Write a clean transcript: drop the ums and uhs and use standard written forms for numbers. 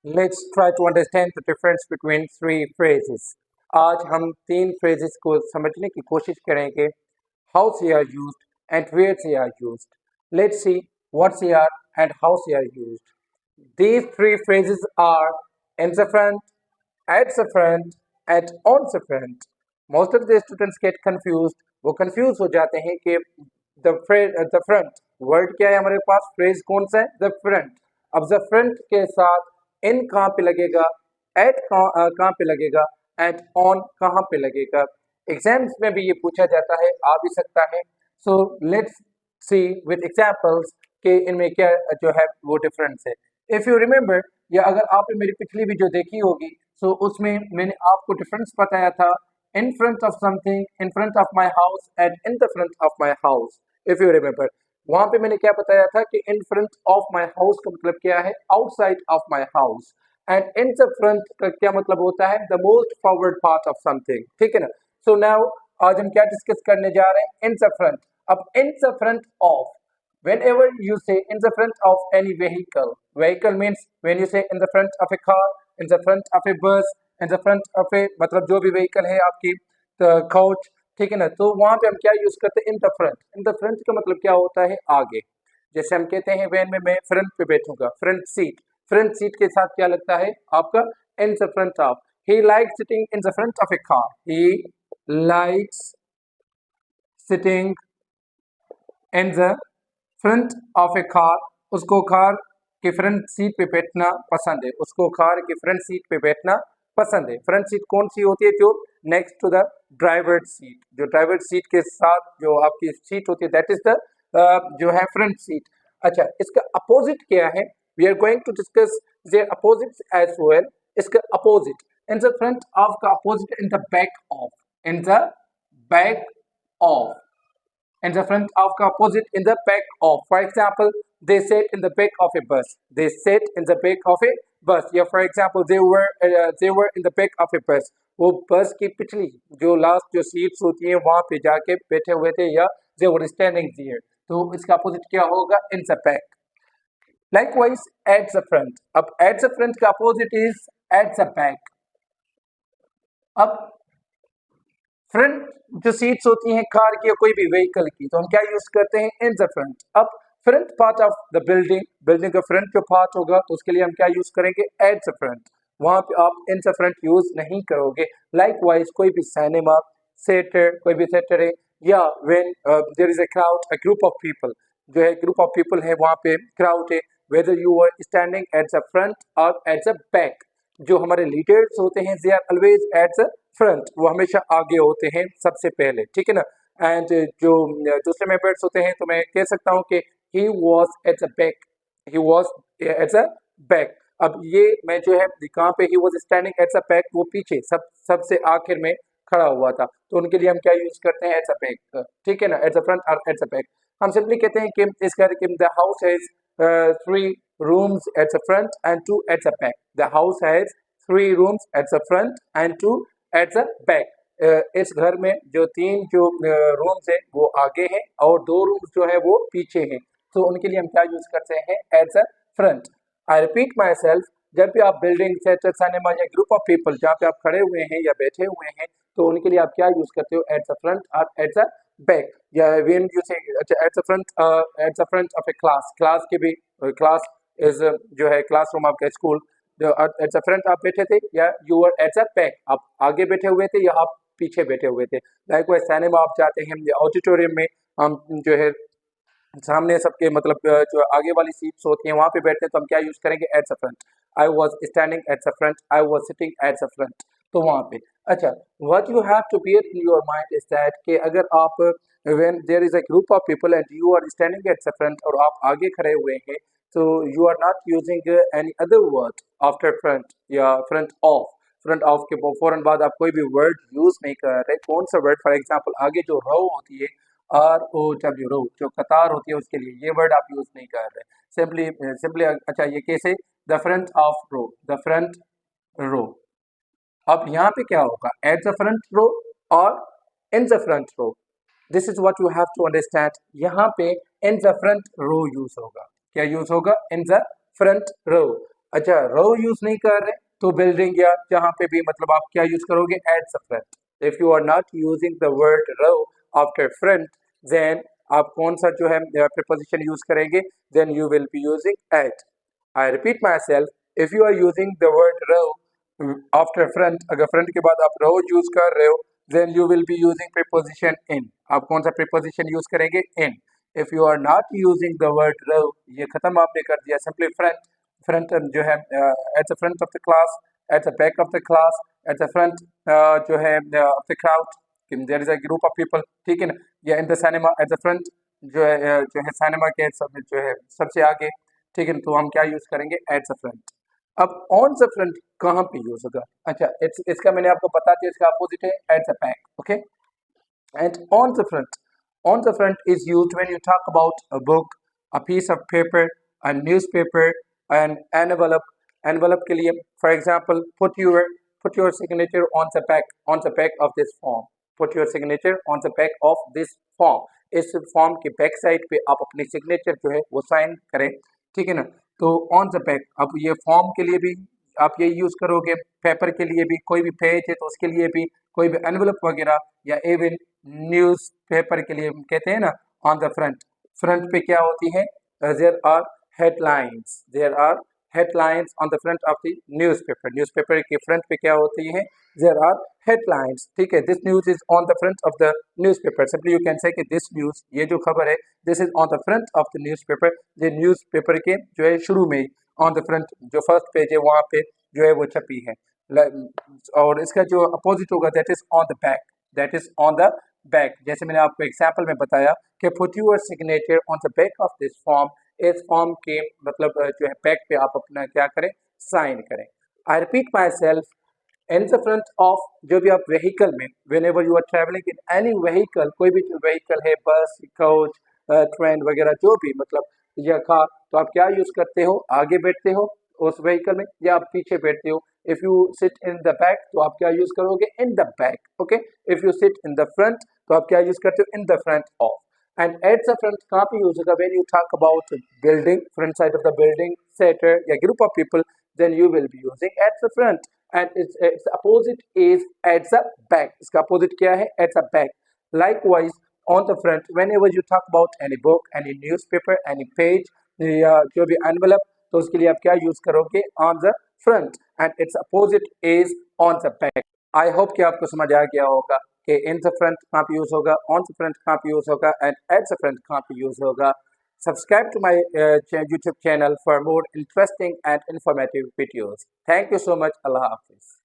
Let's try to understand the difference between three phrases. आज हम तीन phrases को समझने की कोशिश करेंगे. How they are used and where they are used. Let's see what they are and how they are used. These three phrases are in the front, at the front, and on the front. Most of the students get confused. वो confused हो जाते हैं कि the front word क्या है हमारे पास, phrase कौन सा है, the front. अब the front के साथ in कहाँ पे लगेगा, at कहाँ पे लगेगा, and on कहाँ पे लगेगा. एग्जाम्स में भी ये पूछा जाता है, आ भी सकता है. So let's see with examples कि इनमें क्या जो है वो डिफरेंस है. इफ़ यू रिमेंबर, या अगर आपने मेरी पिछली वीडियो देखी होगी, सो उसमें मैंने आपको डिफरेंस बताया था in front of something, in front of my house and in the front of my house. If you remember, वहां पे मैंने क्या बताया था कि in front of my house का मतलब क्या है, outside of my house, and in the front का क्या मतलब होता है, the most forward part of something. ठीक है ना. So now आज हम क्या डिस्कस करने जा रहे हैं, in the front. अब in the front of, whenever you say in the front of any vehicle, vehicle means when you say in the front of a car, in the front of a bus, in the front of a, मतलब जो भी vehicle है आपकी coach, ठीक है ना. तो वहां पे हम क्या यूज करते हैं, इन the front. In the front का मतलब क्या होता है, आगे. जैसे हम कहते हैं वैन में मैं फ्रंट पे बैठूंगा, फ्रंट सीट. फ्रंट सीट के साथ क्या लगता है आपका, इन the front of. He likes sitting in the front of A car. He likes sitting in the front of A car. उसको कार के फ्रंट सीट पे बैठना पसंद है. उसको कार के फ्रंट सीट पे बैठना पसंद है. फ्रंट सीट कौन सी होती है, जो next to the driver seat. जो ड्राइवर सीट के साथ जो आपकी सीट होती है, दैट इज द जो है फ्रंट सीट. अच्छा, इसका अपोजिट क्या है, we are going to discuss their opposites as well. इसका opposite, in the front of का opposite in the back of. In the back of. In the front of the opposite in the back of. For example, they sat in the back of a bus. They sat in the back of a bus. Yeah, for example, they were in the back of a bus. वो बस की पिछली जो last जो seats होती हैं वहां पे जाके बैठे हुए थे, या they were standing there. तो इसका अपोजिट क्या होगा, in the back. Likewise, at the front. अब at the front का opposite is at the back. अब फ्रंट जो सीट्स होती हैं कार की या कोई भी व्हीकल की, तो हम क्या यूज करते हैं, इन द फ्रंट. अब front part of the building, building का फ्रंट जो पार्ट होगा, तो उसके लिए हम क्या यूज करेंगे, एट द फ्रंट. वहां पे आप इन द फ्रंट यूज नहीं करोगे. लाइकवाइज कोई भी सिनेमा, थिएटर, कोई भी थिएटर है, या when there is a crowd, a group of people, जो है ग्रुप ऑफ पीपल है, वहां पे क्राउड है, whether you are standing at the front और एट द बैक. जो हमारे लीडर्स होते हैं, they are always at the front. वो हमेशा आगे होते हैं सबसे पहले, ठीक है ना. एंड जो दूसरे मेंबर्स होते हैं, तो मैं कह सकता हूँ कि he was at the back. He was at the back. अब ये मैं जो है कहाँ पे, he was standing at the back, वो पीछे सबसे आखिर में खड़ा हुआ था. तो उनके लिए हम क्या यूज करते हैं, एट द बैक, ठीक है ना, एट द फ्रंट और एट द बैक. हम सिंपली कहते हैं कि इस घर के the house has 3 rooms at the front and 2 at the back. The house has 3 rooms at the front and 2 at the back. इस घर में जो 3 जो रूम्स है वो आगे हैं और 2 रूम्स जो है वो पीछे हैं. तो उनके लिए हम क्या यूज करते हैं, eight the front. I repeat my self, जब भी आप बिल्डिंग, थिएटर, सिनेमा या ग्रुप ऑफ पीपल जहाँ पे आप खड़े हुए हैं या बैठे हुए हैं, तो उनके लिए आप क्या यूज करते हो, एट द फ्रंट और एट द बैक. या व्हेन यू से eight the front of A class, class के भी क्लास इज जो है क्लासरूम आपका स्कूल, जो एट द फ्रंट आप बैठे थे, या you are at the back, आप आगे बैठे हुए थे या आप पीछे बैठे हुए थे. लाइक सिनेमा आप जाते हैं या ऑडिटोरियम में, हम जो है सामने सबके मतलब जो आगे वाली सीट्स होती हैं वहां पे बैठते हैं, तो हम क्या यूज करेंगे, at the front. I was standing at the front, I was sitting at the front. तो वहां पे. अच्छा, what you have to bear in your mind is that कि अगर आप when there is a group of people and you are standing at the front और आप आगे खड़े हुए हैं, so you are not using any other word after front या front off. फ्रंट ऑफ के फौरन बाद आप कोई भी वर्ड यूज नहीं कर रहे. कौन सा वर्ड, फॉर एग्जांपल आगे जो रो होती है, ROW, रो, जो कतार होती है, उसके लिए ये वर्ड आप यूज नहीं कर रहे. सिंपली अच्छा, ये कैसे, the front of row, the front row. अब यहाँ पे क्या होगा, एट द फ्रंट रो और in the front row. This is what you have to understand. यहाँ पे in the front row use होगा. क्या यूज होगा, इन द फ्रंट रो. अच्छा, रो यूज नहीं कर रहे तो बिल्डिंग या जहां पे भी मतलब आप क्या यूज करोगे, at the front. If you are not using the word row after front, then आप कौन सा जो है प्रीपोजिशन यूज करेंगे, then you will be using at. I repeat my self, if you are using the word row after front, अगर front के बाद आप रो यूज कर रहे हो, then you will be using preposition in. आप कौन सा प्रीपोजिशन यूज करेंगे, in. If you are not using the word row, ये खत्म आपने कर दिया, सिंपली फ्रंट। फ्रंट जो है at the front of the class, at the back of the class, at the front जो है of the crowd, there is a group of people, ठीक है ना। या in the cinema, at the front जो है सिनेमा के सब जो है सबसे आगे, ठीक है ना। तो हम क्या यूज करेंगे, एट द फ्रंट। अब ऑन द फ्रंट कहाँ पे यूज होगा, अच्छा इसका मैंने आपको बता दिया, इसका अपोजिट है at the back, okay. And on the front is used when you talk about a book, a piece of paper, a newspaper, an envelope. Envelope के लिए, for example, put your signature on the back of this form. Put your signature on the back of this form. इस form के back side पे आप अपनी signature जो है वो साइन करें, ठीक है ना। तो ऑन द बैक, अब ये फॉर्म के लिए भी आप ये यूज करोगे, पेपर के लिए भी, कोई भी पेज है तो उसके लिए भी, कोई भी एनवलप वगैरह, या इवन न्यूज पेपर के लिए कहते हैं ना, ऑन द फ्रंट। फ्रंट पे क्या होती है, there are headlines on the front of the newspaper. Newspaper के फ्रंट पे क्या होती है, देयर आर हेडलाइंस, ठीक है। This news is on the front of the newspaper. Simply you can say कि दिस न्यूज, ये जो खबर है, this is on the front of the newspaper. ये न्यूज़पेपर के जो है शुरू में ही ऑन द फ्रंट, जो फर्स्ट पेज है वहाँ पे जो है वो छपी है। और इसका जो अपोजिट होगा, that is on the back, that is on the back. जैसे मैंने आपको एग्जाम्पल में बताया कि put your signature on the back of this form. इस फॉर्म के मतलब जो है बैक पे आप अपना क्या करें, साइन करें। I repeat my self, in the front of, जो भी आप व्हीकल में, whenever you are travelling in any vehicle, कोई भी जो व्हीकल है, बस, कोच, ट्रेन वगैरह जो भी, मतलब या कार, तो आप क्या यूज करते हो, आगे बैठते हो उस व्हीकल में, या आप पीछे बैठते हो। If you sit in the back तो आप क्या यूज करोगे, in the back, okay. If you sit in the front तो आप क्या यूज करते हो, in the front of. And at the front कहाँ पे यूज होगा, when you talk about building, front side of the building, centre या group of people, then you will be using at the front, and its opposite is at the back। इसका opposite क्या है, at the back। Likewise on the front, whenever you talk about any book, any newspaper, any page या जो भी envelope, तो उसके लिए आप क्या यूज करोगे, on the front, and its opposite is on the back। I hope कि आपको समझ आ गया होगा कि इन द फ्रंट कहाँ पे यूज होगा, ऑन द फ्रंट कहाँ पे यूज होगा, एंड एट द फ्रंट कहाँ पे यूज होगा। Subscribe to my YouTube channel for more interesting and informative videos. Thank you so much. Allah Hafiz.